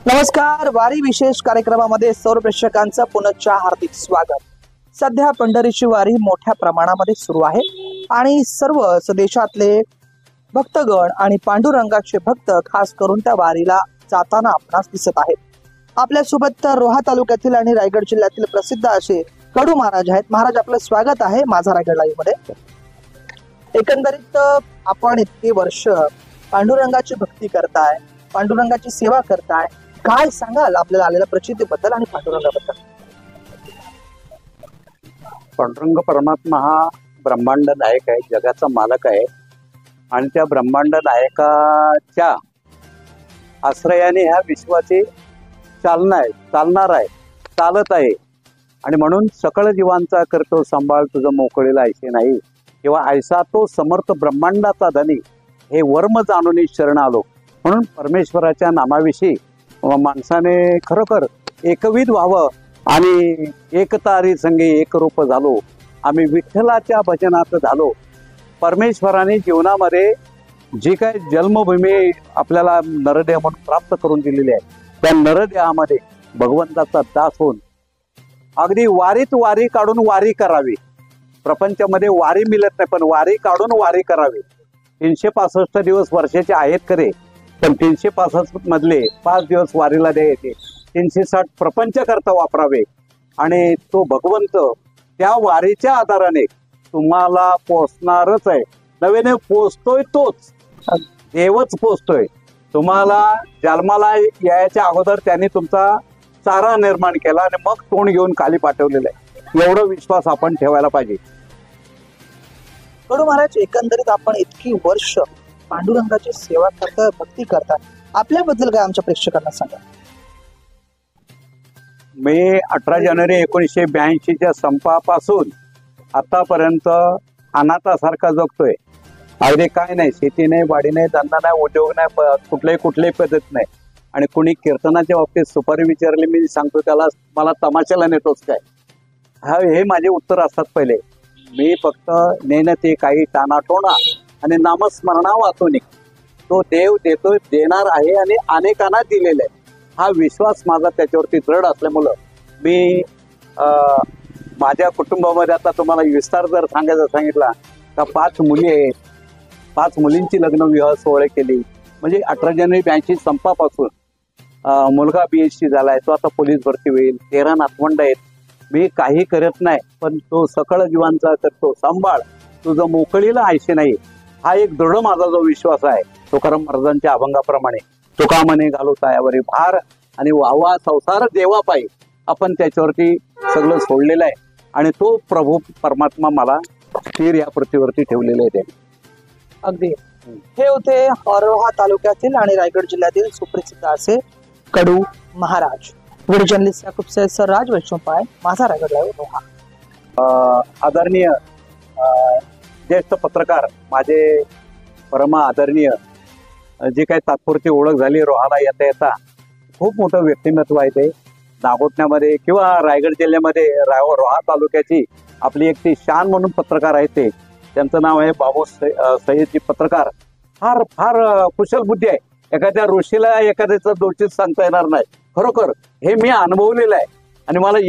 नमस्कार, वारी विशेष कार्यक्रमामध्ये सर्व प्रेक्षकांचं पुनश्च हार्दिक स्वागत। सध्या पंढरीची वारी मोठ्या प्रमाणामध्ये सुरू आहे आणि सर्व देशातले भक्तगण आणि पांडुरंगाचे भक्त खास करून त्या वारीला जाताना आपणास दिसत आहेत। आपल्यासोबत रोहा तालुक्यातील आणि रायगड जिल्ह्यातील प्रसिद्ध असे कडू महाराज आहेत। महाराज, आपलं स्वागत आहे माझा रायगड लाईव्ह मध्ये। एकंदरीत आपण इतके वर्ष पांडुरंगाची भक्ती करताय, पांडुरंगाची सेवा करताय, काय सांगाल आपल्याला आलेल्या प्रचितीबद्दल आणि पांडुरंगाबद्दल? पांडुरंग परमात्मा हा ब्रह्मांड नायक आहे, जगाचा मालक आहे आणि त्या ब्रह्मांड नायकाच्या आश्रयाने ह्या विश्वाची चालना आहे, चालणार आहे, चालत आहे आणि म्हणून सकळ जीवांचा करतो सांभाळ तुझं मोकळीला ऐसे नाही, किंवा ऐसा तो समर्थ ब्रह्मांडाचा धनी हे वर्म जाणून शरण आलो। म्हणून परमेश्वराच्या नामाविषयी माणसाने खरोखर एकविध व्हावं आणि एकतारी संगे एक रूप झालो, आम्ही विठ्ठलाच्या भजनात झालो। परमेश्वराने जीवनामध्ये जी काय जन्मभूमी आपल्याला नरदेह म्हणून प्राप्त करून दिलेली आहे, त्या नरदेहामध्ये भगवंताचा दास होऊन अगदी वारीत वारी काढून वारी करावी। प्रपंचामध्ये वारी मिळत नाही, पण वारी काढून वारी करावी। 365 दिवस वर्षाचे आहेत खरे, पण 365 मधले 5 दिवस वारीला द्यायचे, 360 प्रपंच करता वापरावे आणि तो भगवंत त्या वारीच्या आधाराने तुम्हाला पोचणारच आहे। नव्याने पोचतोय तोच देवच पोचतोय तुम्हाला। जन्माला यायच्या अगोदर त्यांनी तुमचा चारा निर्माण केला आणि मग तोंड घेऊन खाली पाठवलेलं आहे, एवढा विश्वास आपण ठेवायला पाहिजे। कडू महाराज, एकंदरीत आपण इतकी वर्ष पांडुरंगाची सेवा करता, भक्ती करता, आपल्याबद्दल काय आमच्या प्रेक्षकांना सांगा? मी 18 जानेवारी 1982च्या संपापासून आतापर्यंत अनाथासारखा जगतोय। अगदी काय नाही, शेती नाही, वाडी नाही, धंदा नाही, उद्योग नाही, कुठल्याही पद्धत नाही। आणि कुणी कीर्तनाच्या बाबतीत सुपारी विचारली, मी सांगतो त्याला मला तमाशाला नेतोच काय, हे माझे उत्तर असतात। पहिले मी फक्त नेणते काही टाणाटोणा आणि नामस्मरणा वाचून तो देव देतोय, देणार आहे आणि अनेकांना दिलेला आहे, हा विश्वास माझा त्याच्यावरती दृढ असल्यामुळं मी माझ्या कुटुंबामध्ये आता तुम्हाला विस्तार जर सांगायचा सांगितला तर 5 मुली आहेत, 5 मुलींची लग्न विवाह सोहळे केली। म्हणजे 18 जानेवारी 82 संपापासून मुलगा BSc झालाय, तो आता पोलीस भरती होईल, 13 नातवंड आहेत। मी काही करत नाही, पण तो सकळ जीवांचा करतो सांभाळ तुझं मोकळीला ऐसे नाही, हा एक दृढ माझा जो विश्वास आहे। तुकाराम महाराजांच्या अभंगाप्रमाणे तुका मने घालू तायावरी भार आणि वाहवा संसार देवा पायी, आपण त्याच्यावरती सगळं सोडलेलं आहे आणि तो प्रभू परमात्मा मला स्थिर या पृथ्वीवरती ठेवलेले आहे। अगदी हे होते रोहा तालुक्यातील आणि रायगड जिल्ह्यातील सुप्रसिद्ध असे Kadu Maharaj. Video journalist Yakub Sayyed sir, Raj Vaishnavpay, माझा रायगड लाईव्ह, रोहा। आदरणीय ज्येष्ठ पत्रकार, माझे परमा आदरणीय, जी काही तात्पुरती ओळख झाली रोहाला येता येता, खूप मोठं व्यक्तिमत्व आहे ते नागोठण्यामध्ये किंवा रायगड जिल्ह्यामध्ये रोहा तालुक्याची आपली एक ती शान म्हणून पत्रकार आहे ते, त्यांचं नाव आहे बाबू सय्यदजी पत्रकार। फार फार कुशल बुद्धी आहे, एखाद्या ऋषीला एखाद्याचं दोषीच सांगता येणार नाही, खरोखर हे मी अनुभवलेलं आहे। आणि मला एक